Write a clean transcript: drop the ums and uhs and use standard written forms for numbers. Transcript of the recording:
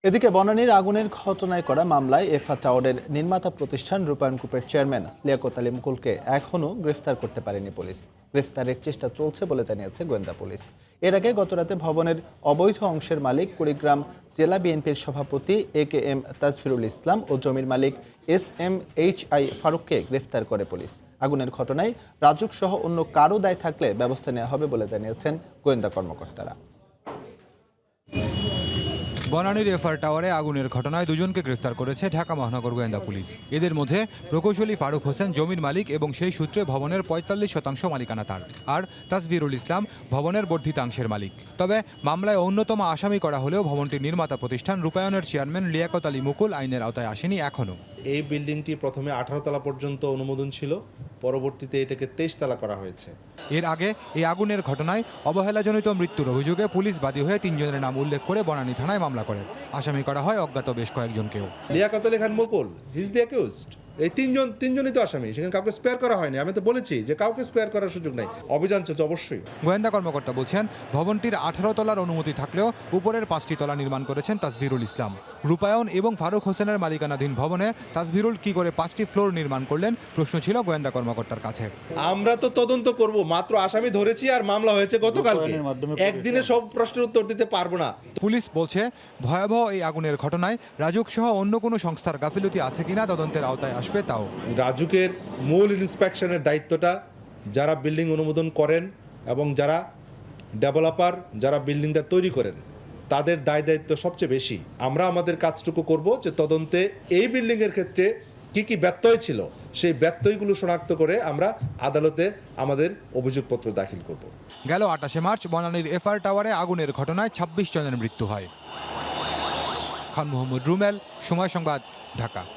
এদিকে বনানীর আগুনের ঘটনায় করা মামলায় এফা টাওয়ারের নির্মাতা প্রতিষ্ঠান রূপায়ণ গ্রুপের চেয়ারম্যান লিয়াকত আলী মুকুলকে এখনও গ্রেফতার করতে পারেনি পুলিশ। গ্রেফতারের চেষ্টা চলছে বলে জানিয়েছে গোয়েন্দা পুলিশ। এর আগে গতরাতে ভবনের অবৈধ অংশের মালিক কুড়িগ্রাম জেলা বিএনপির সভাপতি AKM তাজফিরুল ইসলাম ও জমির মালিক SMHI ফারুককে গ্রেফতার করে পুলিশ। আগুনের ঘটনায় রাজুক সহ অন্য কারো দায় থাকলে ব্যবস্থা নেওয়া হবে বলে জানিয়েছেন গোয়েন্দা কর্মকর্তারা। বনানীর এফআর টাওয়ারে আগুনের ঘটনায় দুজনকে গ্রেফতার করেছে ঢাকা মহানগর গোয়েন্দা পুলিশ। এদের মধ্যে প্রকৌশলী ফারুক হোসেন জমির মালিক এবং সেই সূত্রে ভবনের ৪৫% মালিকানা তার, আর তাজফিরুল ইসলাম ভবনের বর্ধিতাংশের মালিক। তবে মামলায় অন্যতম আসামি করা হলেও ভবনটির নির্মাতা প্রতিষ্ঠান রূপায়ণের চেয়ারম্যান লিয়াকত আলী মুকুল আইনের আওতায় আসেনি এখনও। এই বিল্ডিংটি প্রথমে 18 তলা পর্যন্ত অনুমোদন ছিল, পরবর্তীতে এটাকে 23 তলা করা হয়েছে। এর আগে এই আগুনের ঘটনায় অবহেলাজনিত মৃত্যুর অভিযোগে পুলিশ বাদী হয়ে 3 জনের নাম উল্লেখ করে বনানী থানায় মামলা করে। আসামি করা হয় অজ্ঞাত বেশ কয়েকজনকেও। লিয়াকত আলী খান মুকুল, হি ইজ দ্য অ্যাকিউজড। এই তিনজনই তো আসামি, সেখানে কাউকে স্পেয়ার করা হয়নি। আমি তো বলেছি যে কাউকে স্পেয়ার করার সুযোগ নাই, অভিযান চলছে অবশ্যই। গোয়েন্দা কর্মকর্তা বলছেন, ভবনটির 18 তলার অনুমতি থাকলেও উপরের 5টি তলা নির্মাণ করেছেন তাজফিরুল ইসলাম। রূপায়ণ এবং ফারুক হোসেনের মালিকানাধীন ভবনে তাজফিরুল কি করে 5টি ফ্লোর নির্মাণ করলেন, প্রশ্ন ছিল গোয়েন্দা কর্মকর্তার কাছে। আমরা তো তদন্ত করব, মাত্র আসামি ধরেছি আর মামলা হয়েছে গতকালকে। একদিনে সব প্রশ্নের উত্তর দিতে পারবো না। পুলিশ বলছে, ভয়াবহ এই আগুনের ঘটনায় রাজুক সহ অন্য কোনো সংস্থার গাফিলতি আছে কিনা তদন্তের আওতায় আসবে তাও। রাজুকের মূল ইন্সপেকশনের দায়িত্বটা যারা বিল্ডিং অনুমোদন করেন এবং যারা ডেভেলপার, যারা বিল্ডিংটা তৈরি করেন, তাদের দায় দায়িত্ব সবচেয়ে বেশি। আমরা আমাদের কাজটুকু করব যে তদন্তে এই বিল্ডিংয়ের ক্ষেত্রে কি কি ব্যত্যয় ছিল, সেই ব্যত্যয়গুলো শনাক্ত করে আমরা আদালতে আমাদের অভিযোগপত্র দাখিল করব। গেল 28 মার্চ বনানীর এফআর টাওয়ারে আগুনের ঘটনায় 26 জনের মৃত্যু হয়। খান মোহাম্মদ রুমেল, সময় সংবাদ, ঢাকা।